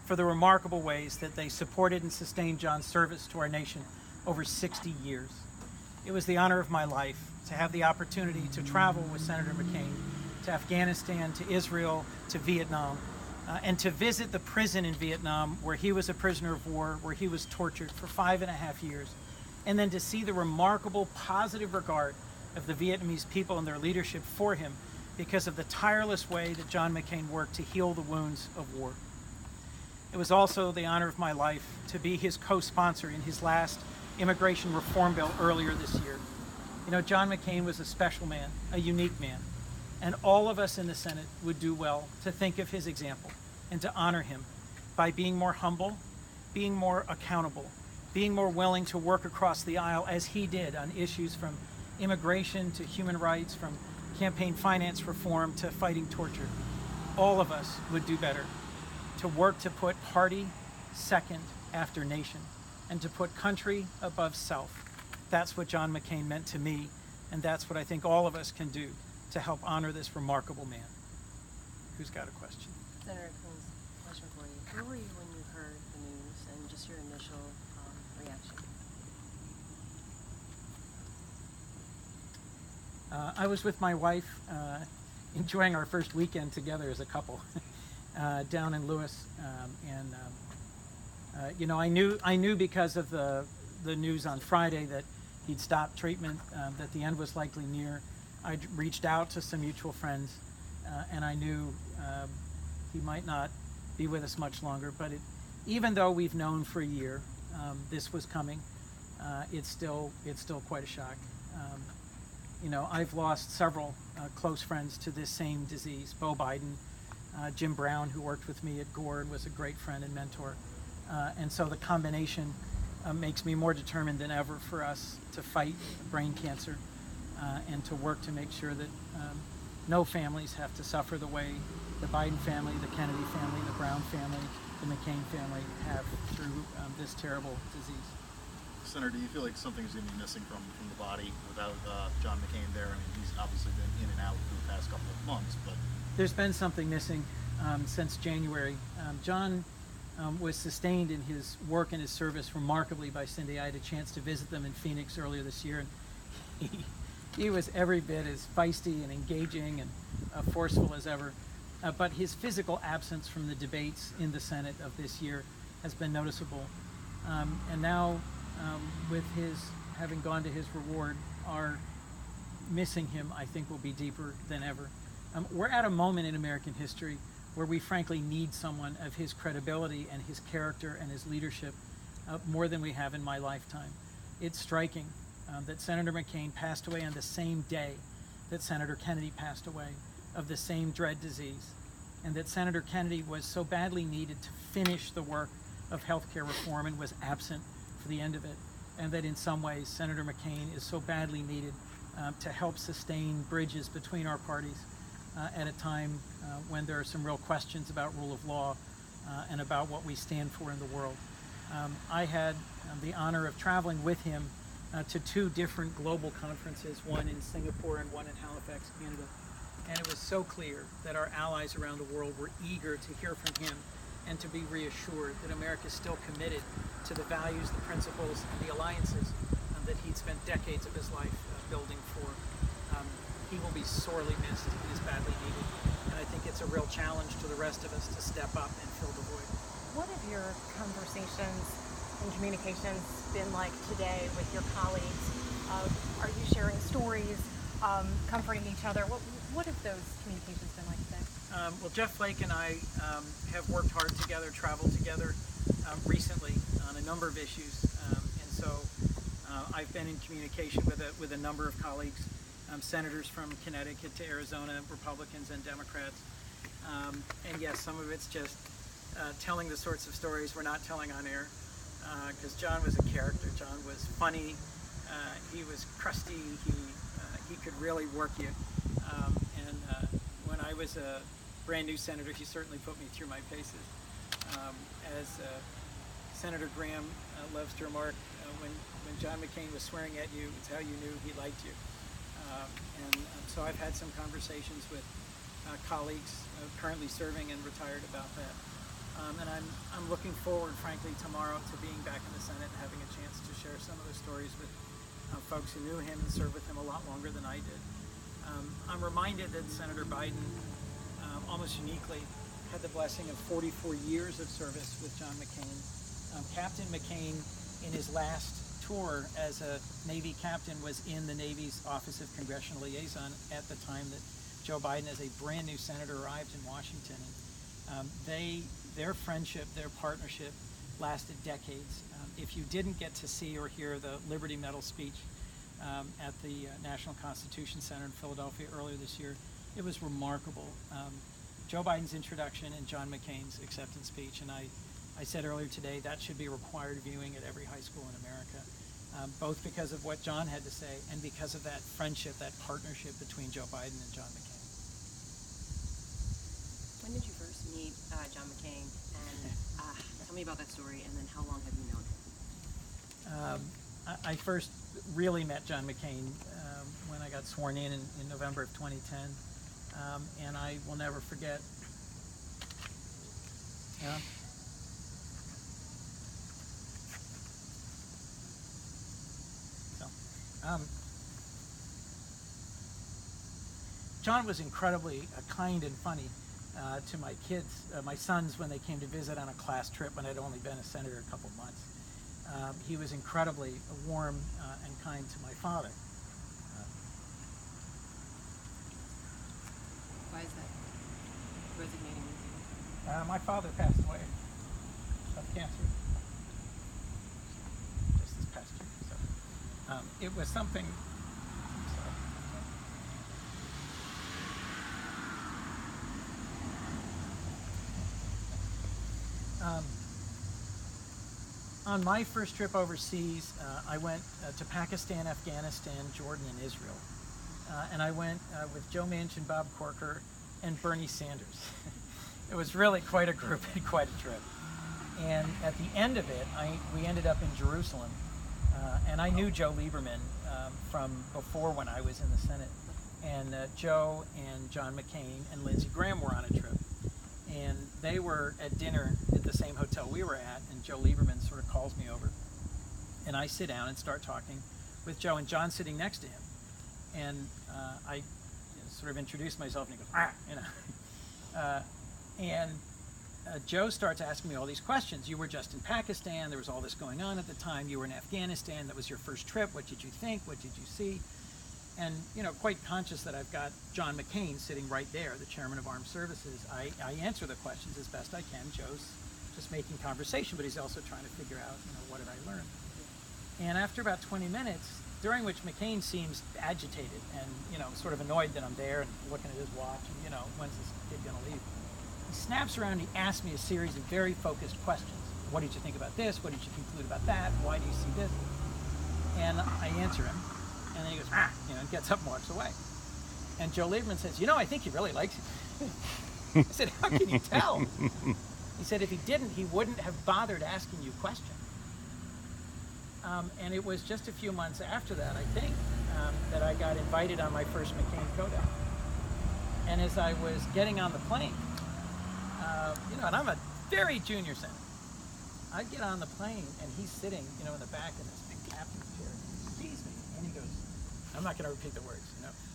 for the remarkable ways that they supported and sustained John's service to our nation over 60 years. It was the honor of my life to have the opportunity to travel with Senator McCain to Afghanistan, to Israel, to Vietnam, and to visit the prison in Vietnam where he was a prisoner of war, where he was tortured for 5.5 years, and then to see the remarkable positive regard of the Vietnamese people and their leadership for him because of the tireless way that John McCain worked to heal the wounds of war. It was also the honor of my life to be his co-sponsor in his last immigration reform bill earlier this year. You know, John McCain was a special man, a unique man, and all of us in the Senate would do well to think of his example and to honor him by being more humble, being more accountable, being more willing to work across the aisle as he did on issues from immigration to human rights, from campaign finance reform to fighting torture. All of us would do better to work to put party second after nation and to put country above self. That's what John McCain meant to me, and that's what I think all of us can do to help honor this remarkable man. Who's got a question? Senator Coons, question for you. Where were you when you heard the news and just your initial reaction? I was with my wife, enjoying our first weekend together as a couple down in Lewis, you know, I knew because of the news on Friday that he'd stopped treatment, that the end was likely near. I reached out to some mutual friends, and I knew he might not be with us much longer. But even though we've known for a year this was coming, it's still quite a shock. You know, I've lost several close friends to this same disease. Bo Biden, Jim Brown, who worked with me at Gore and was a great friend and mentor. And so the combination makes me more determined than ever for us to fight brain cancer and to work to make sure that no families have to suffer the way the Biden family, the Kennedy family, the Brown family, the McCain family have through this terrible disease. Senator, do you feel like something's going to be missing from the body without John McCain there? I mean, he's obviously been in and out for the past couple of months, but... There's been something missing since January. John was sustained in his work and his service remarkably by Cindy. I had a chance to visit them in Phoenix earlier this year, and he was every bit as feisty and engaging and forceful as ever. But his physical absence from the debates in the Senate of this year has been noticeable. And now, with his having gone to his reward, our missing him, I think, will be deeper than ever. We're at a moment in American history where we frankly need someone of his credibility and his character and his leadership more than we have in my lifetime. It's striking that Senator McCain passed away on the same day that Senator Kennedy passed away of the same dread disease, and that Senator Kennedy was so badly needed to finish the work of healthcare reform and was absent for the end of it, and that in some ways Senator McCain is so badly needed to help sustain bridges between our parties at a time when there are some real questions about rule of law and about what we stand for in the world. I had the honor of traveling with him to two different global conferences, one in Singapore and one in Halifax, Canada. And it was so clear that our allies around the world were eager to hear from him and to be reassured that America is still committed to the values, the principles, and the alliances that he'd spent decades of his life building for. He will be sorely missed. He is badly needed. And I think it's a real challenge to the rest of us to step up and fill the void. What have your conversations and communications been like today with your colleagues? Are you sharing stories, comforting each other? What have those communications been like today? Well, Jeff Flake and I have worked hard together, traveled together recently on a number of issues. And so I've been in communication with a number of colleagues, senators from Connecticut to Arizona, Republicans and Democrats. And yes, some of it's just telling the sorts of stories we're not telling on air, because John was a character. John was funny. He was crusty. He could really work you. And when I was a brand new senator, he certainly put me through my paces. As Senator Graham loves to remark, when John McCain was swearing at you, it's how you knew he liked you. And so I've had some conversations with colleagues currently serving and retired about that. And I'm looking forward, frankly, tomorrow to being back in the Senate and having a chance to share some of those stories with folks who knew him and served with him a lot longer than I did. I'm reminded that Senator Biden, almost uniquely, had the blessing of 44 years of service with John McCain. Captain McCain, in his last tour as a Navy captain, was in the Navy's Office of Congressional Liaison at the time that Joe Biden, as a brand new senator, arrived in Washington. And their friendship, their partnership lasted decades. If you didn't get to see or hear the Liberty Medal speech at the National Constitution Center in Philadelphia earlier this year, it was remarkable. Joe Biden's introduction and John McCain's acceptance speech, and I said earlier today that should be required viewing at every high school in America, both because of what John had to say and because of that friendship, that partnership between Joe Biden and John McCain. When did you first meet John McCain? And tell me about that story, and then how long have you known him? I first really met John McCain when I got sworn in November of 2010, and I will never forget. Yeah. John was incredibly kind and funny to my kids, my sons, when they came to visit on a class trip when I'd only been a senator a couple months. He was incredibly warm and kind to my father. Why is that resonating with you? My father passed away of cancer just this past year. So it was something. On my first trip overseas, I went to Pakistan, Afghanistan, Jordan, and Israel. And I went with Joe Manchin, Bob Corker, and Bernie Sanders. It was really quite a group and quite a trip. And at the end of it, we ended up in Jerusalem. And I knew Joe Lieberman from before when I was in the Senate. And Joe and John McCain and Lindsey Graham were on a trip. And they were at dinner at the same hotel we were at, and Joe Lieberman sort of calls me over. And I sit down and start talking with Joe, and John's sitting next to him. And I sort of introduce myself, and he goes, Joe starts asking me all these questions. You were just in Pakistan, there was all this going on at the time. You were in Afghanistan, that was your first trip. What did you think? What did you see? And, quite conscious that I've got John McCain sitting right there, the chairman of Armed Services, I answer the questions as best I can. Joe's just making conversation, but he's also trying to figure out, what did I learn? And after about 20 minutes, during which McCain seems agitated and, sort of annoyed that I'm there and looking at his watch and, when's this kid gonna leave? He snaps around, he asks me a series of very focused questions. What did you think about this? What did you conclude about that? Why do you see this? And I answer him. And then he goes, and gets up and walks away. And Joe Lieberman says, I think he really likes you. I said, how can you tell? He said, if he didn't, he wouldn't have bothered asking you questions. And it was just a few months after that, I think, that I got invited on my first McCain Kodak. And as I was getting on the plane, and I'm a very junior senator, I get on the plane and he's sitting, in the back of this big captain's chair. He sees me and he goes, I'm not going to repeat the words,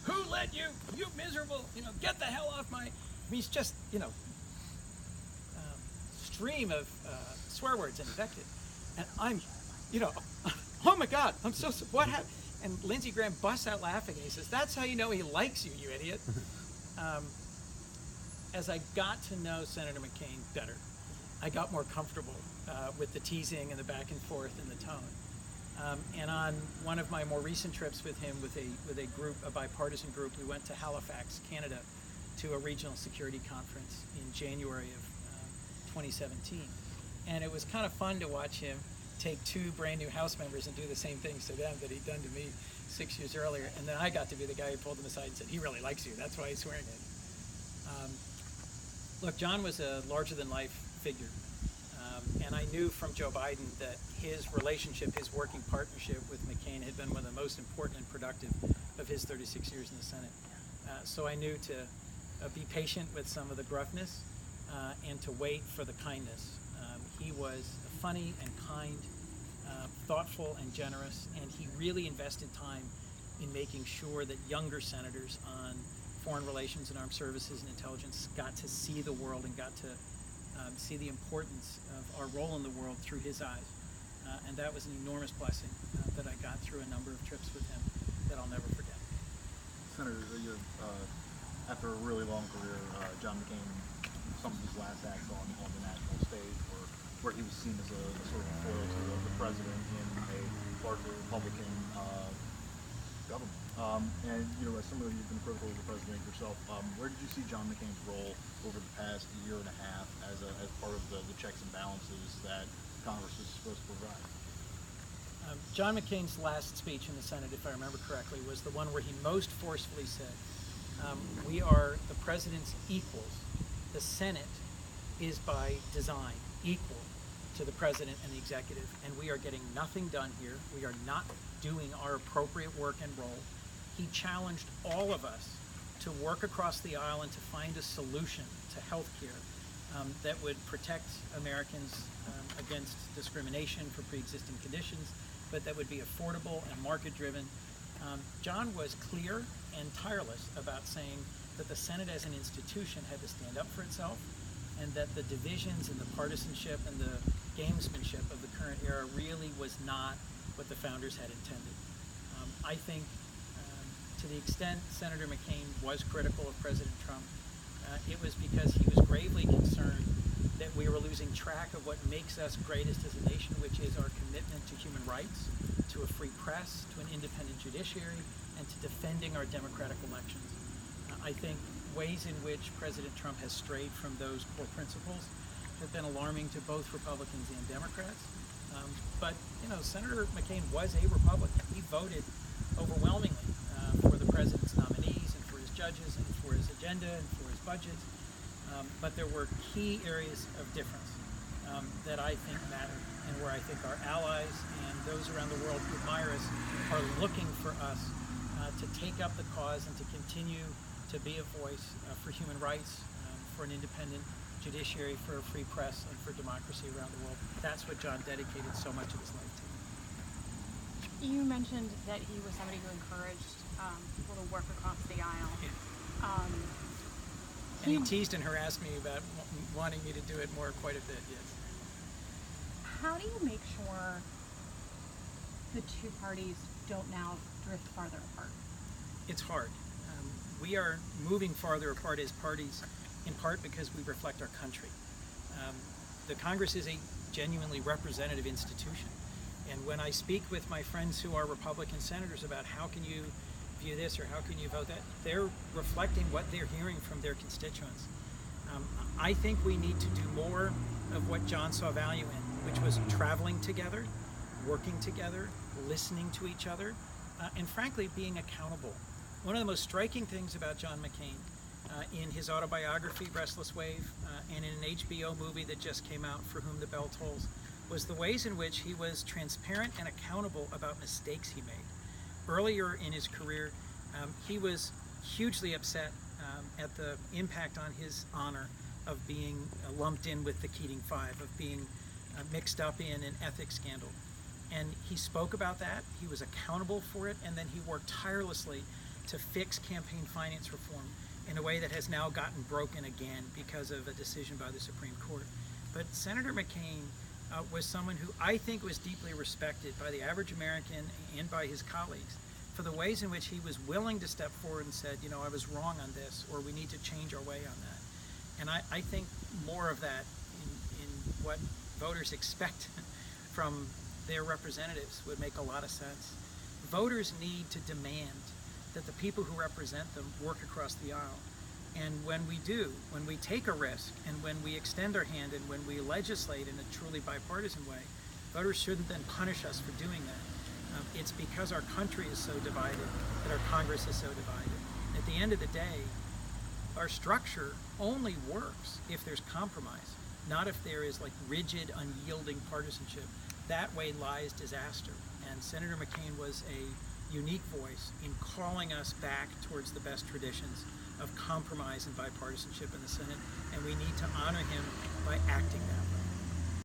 who let you, you miserable, get the hell off my, he's just, stream of swear words and invective. And I'm, oh my God, I'm so, what happened? And Lindsey Graham busts out laughing and he says, that's how you know he likes you, you idiot. As I got to know Senator McCain better, I got more comfortable with the teasing and the back and forth and the tone. And on one of my more recent trips with him, with a group, a bipartisan group, we went to Halifax, Canada, to a regional security conference in January of 2017. And it was kind of fun to watch him take two brand new House members and do the same things to them that he'd done to me 6 years earlier. And then I got to be the guy who pulled him aside and said, he really likes you, that's why he's swearing at you. Look, John was a larger-than-life figure. And I knew from Joe Biden that his relationship, his working partnership with McCain had been one of the most important and productive of his 36 years in the Senate. So I knew to be patient with some of the gruffness, and to wait for the kindness. He was funny and kind, thoughtful and generous, and he really invested time in making sure that younger senators on foreign relations and armed services and intelligence got to see the world and got to see the importance of our role in the world through his eyes. And that was an enormous blessing that I got through a number of trips with him that I'll never forget. Senator, after a really long career, John McCain, some of his last acts on the national stage where he was seen as a sort of foil to the president in a largely Republican government. And as somebody who's been critical of the president yourself, where did you see John McCain's role over the past year and a half as part of the checks and balances that Congress is supposed to provide? John McCain's last speech in the Senate, if I remember correctly, was the one where he most forcefully said, we are the president's equals. The Senate is by design equal to the president and the executive, and we are getting nothing done here. We are not doing our appropriate work and role. He challenged all of us to work across the aisle and to find a solution to health care that would protect Americans against discrimination for pre-existing conditions, but that would be affordable and market-driven. John was clear and tireless about saying that the Senate as an institution had to stand up for itself, and that the divisions and the partisanship and the gamesmanship of the current era really was not what the founders had intended. I think to the extent Senator McCain was critical of President Trump, it was because he was gravely concerned that we were losing track of what makes us greatest as a nation, which is our commitment to human rights, to a free press, to an independent judiciary, and to defending our democratic elections. I think ways in which President Trump has strayed from those core principles have been alarming to both Republicans and Democrats. But Senator McCain was a Republican. He voted overwhelmingly for the president's nominees and for his judges and for his agenda and for his budgets. But there were key areas of difference that I think matter, and where I think our allies and those around the world who admire us are looking for us to take up the cause and to continue to be a voice for human rights, for an independent judiciary, for a free press, and for democracy around the world. That's what John dedicated so much of his life to. You mentioned that he was somebody who encouraged people to work across the aisle. Yeah. And he teased and harassed me about wanting me to do it more quite a bit, yes. How do you make sure the two parties don't now drift farther apart? It's hard. We are moving farther apart as parties, in part because we reflect our country. The Congress is a genuinely representative institution. And when I speak with my friends who are Republican senators about how can you view this or how can you vote that, they're reflecting what they're hearing from their constituents. I think we need to do more of what John saw value in, which was traveling together, working together, listening to each other, and frankly, being accountable. One of the most striking things about John McCain in his autobiography, Restless Wave, and in an HBO movie that just came out, For Whom the Bell Tolls, was the ways in which he was transparent and accountable about mistakes he made. Earlier in his career, he was hugely upset at the impact on his honor of being lumped in with the Keating Five, of being mixed up in an ethics scandal. And he spoke about that, he was accountable for it, and then he worked tirelessly to fix campaign finance reform in a way that has now gotten broken again because of a decision by the Supreme Court. But Senator McCain was someone who I think was deeply respected by the average American and by his colleagues for the ways in which he was willing to step forward and said, I was wrong on this, or we need to change our way on that. And I think more of that in what voters expect from their representatives would make a lot of sense. Voters need to demand that the people who represent them work across the aisle. And when we do, when we take a risk, and when we extend our hand, and when we legislate in a truly bipartisan way, voters shouldn't then punish us for doing that. It's because our country is so divided that our Congress is so divided. At the end of the day, our structure only works if there's compromise, not if there is rigid, unyielding partisanship. That way lies disaster. And Senator McCain was a unique voice in calling us back towards the best traditions of compromise and bipartisanship in the Senate, and we need to honor him by acting that way.